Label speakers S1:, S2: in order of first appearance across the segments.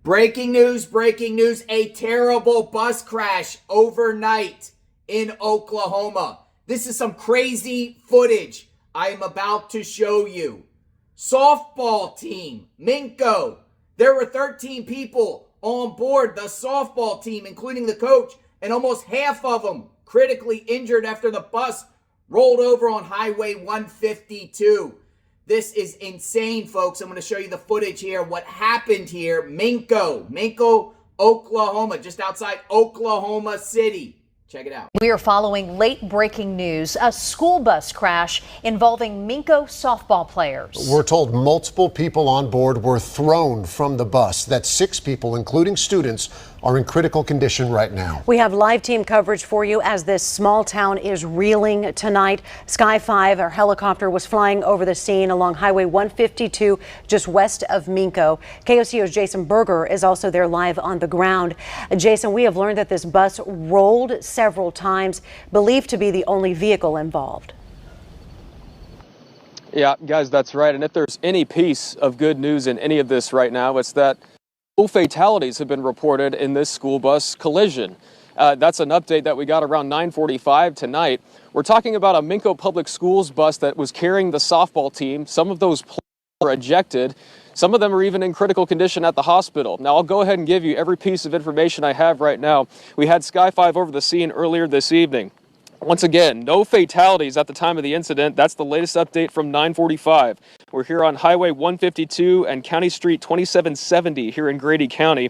S1: Breaking news, a terrible bus crash overnight in Oklahoma. This is some crazy footage I am about to show you. Softball team, MINCO. There were 13 people on board the softball team, including the coach, and almost half of them critically injured after the bus rolled over on Highway 152. This is insane, folks. I'm going to show you the footage here. What happened here, MINCO, Oklahoma, just outside Oklahoma City. Check it out.
S2: We are following late breaking news, a school bus crash involving MINCO softball players.
S3: We're told multiple people on board were thrown from the bus. That 6 people, including students, are in critical condition right now.
S4: We have live team coverage for you as this small town is reeling tonight. Sky 5, our helicopter, was flying over the scene along Highway 152, just west of MINCO. KOCO's Jason Berger is also there live on the ground. Jason, we have learned that this bus rolled several times, believed to be the only vehicle involved.
S5: Yeah, guys, that's right. And if there's any piece of good news in any of this right now, it's that no fatalities have been reported in this school bus collision. That's an update that we got around 9:45 tonight. We're talking about a MINCO Public Schools bus that was carrying the softball team. Some of those players were ejected. Some of them are even in critical condition at the hospital. Now, I'll go ahead and give you every piece of information I have right now. We had Sky 5 over the scene earlier this evening. Once again, no fatalities at the time of the incident. That's the latest update from 9:45. We're here on Highway 152 and County Street 2770 here in Grady County.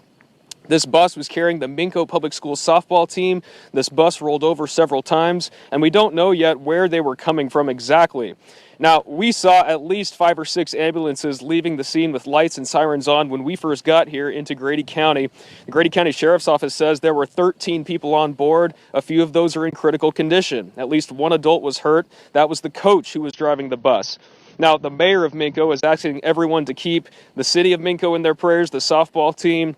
S5: This bus was carrying the MINCO Public Schools softball team. This bus rolled over several times, and we don't know yet where they were coming from exactly. Now, we saw at least 5 or 6 ambulances leaving the scene with lights and sirens on when we first got here into Grady County. The Grady County Sheriff's Office says there were 13 people on board. A few of those are in critical condition. At least one adult was hurt. That was the coach who was driving the bus. Now, the mayor of MINCO is asking everyone to keep the city of MINCO in their prayers, the softball team,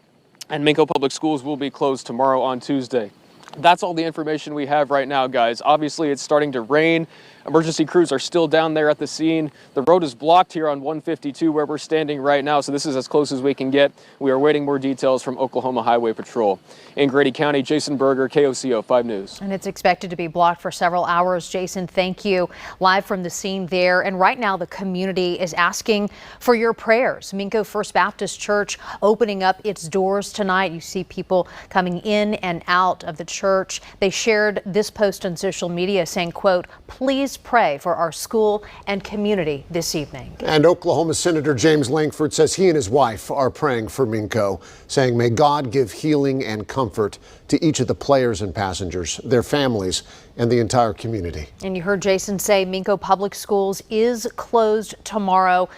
S5: and MINCO Public Schools will be closed tomorrow on Tuesday. That's all the information we have right now, guys. Obviously, it's starting to rain. Emergency crews are still down there at the scene. The road is blocked here on 152 where we're standing right now, so this is as close as we can get. We are waiting more details from Oklahoma Highway Patrol. In Grady County, Jason Berger, KOCO 5 News.
S2: And it's expected to be blocked for several hours. Jason, thank you. Live from the scene there. And right now, the community is asking for your prayers. MINCO First Baptist Church opening up its doors tonight. You see people coming in and out of the church. They shared this post on social media saying, quote, "Please pray for our school and community this evening."
S3: And Oklahoma Senator James Lankford says he and his wife are praying for MINCO, saying may God give healing and comfort to each of the players and passengers, their families, and the entire community.
S2: And you heard Jason say MINCO Public Schools is closed tomorrow.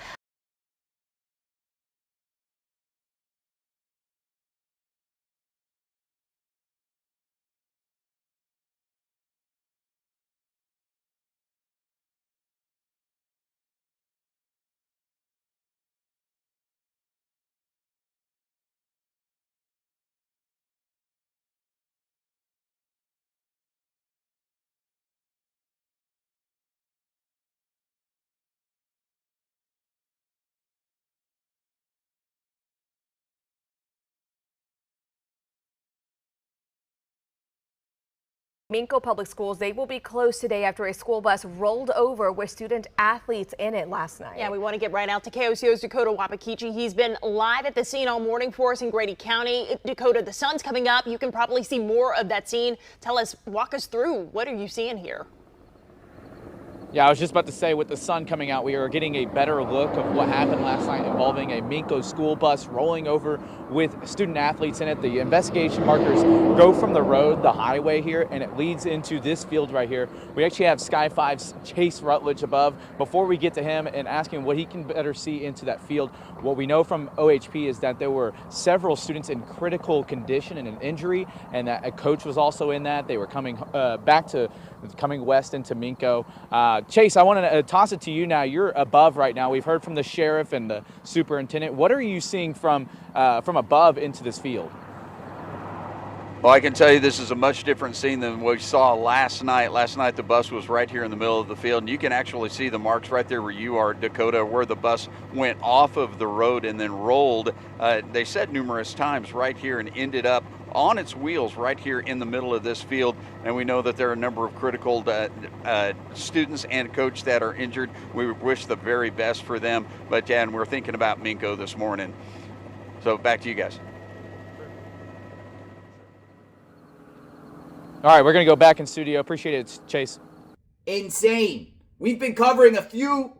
S6: MINCO Public Schools, they will be closed today after a school bus rolled over with student athletes in it last night.
S7: Yeah, we want to get right out to KOCO's Dakota Wapakichi. He's been live at the scene all morning for us in Grady County. Dakota, the sun's coming up. You can probably see more of that scene. Walk us through. What are you seeing here?
S8: Yeah, I was just about to say, with the sun coming out, we are getting a better look of what happened last night involving a MINCO school bus rolling over with student athletes in it. The investigation markers go from the road, the highway here, and it leads into this field right here. We actually have Sky 5's Chase Rutledge above. Before we get to him and ask him what he can better see into that field, what we know from OHP is that there were several students in critical condition and an injury, and that a coach was also in that. They were coming coming west into MINCO. Chase, I want to toss it to you now. You're above right now. We've heard from the sheriff and the superintendent. What are you seeing from above into this field?
S9: Well, I can tell you this is a much different scene than what we saw last night. Last night the bus was right here in the middle of the field, and you can actually see the marks right there where you are, Dakota, where the bus went off of the road and then rolled. They said numerous times right here and ended up on its wheels right here in the middle of this field. And we know that there are a number of critical students and coach that are injured. We wish the very best for them. But yeah, and we're thinking about MINCO this morning. So back to you guys.
S8: All right, we're going to go back in studio. Appreciate it, Chase.
S1: Insane. We've been covering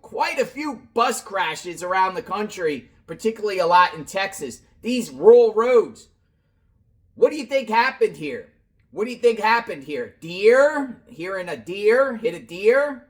S1: quite a few bus crashes around the country, particularly a lot in Texas. These rural roads. What do you think happened here? What do you think happened here? Deer? Hearing a deer hit a deer?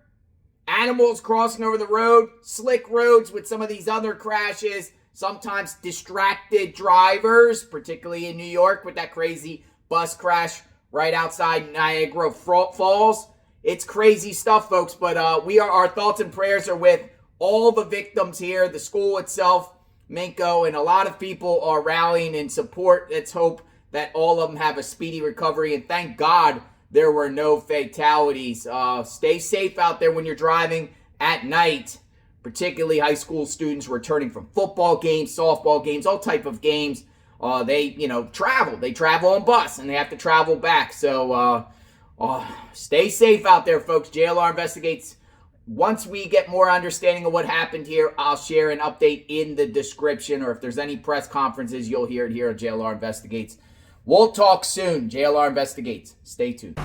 S1: Animals crossing over the road? Slick roads with some of these other crashes. Sometimes distracted drivers, particularly in New York with that crazy bus crash right outside Niagara Falls. It's crazy stuff, folks, but our thoughts and prayers are with all the victims here, the school itself, MINCO, and a lot of people are rallying in support. Let's hope that all of them have a speedy recovery, and thank God there were no fatalities. Stay safe out there when you're driving at night, particularly high school students returning from football games, softball games, all type of games. They travel. They travel on bus, and they have to travel back. So stay safe out there, folks. JLR Investigates. Once we get more understanding of what happened here, I'll share an update in the description, or if there's any press conferences, you'll hear it here at JLR Investigates. We'll talk soon. JLR Investigates. Stay tuned.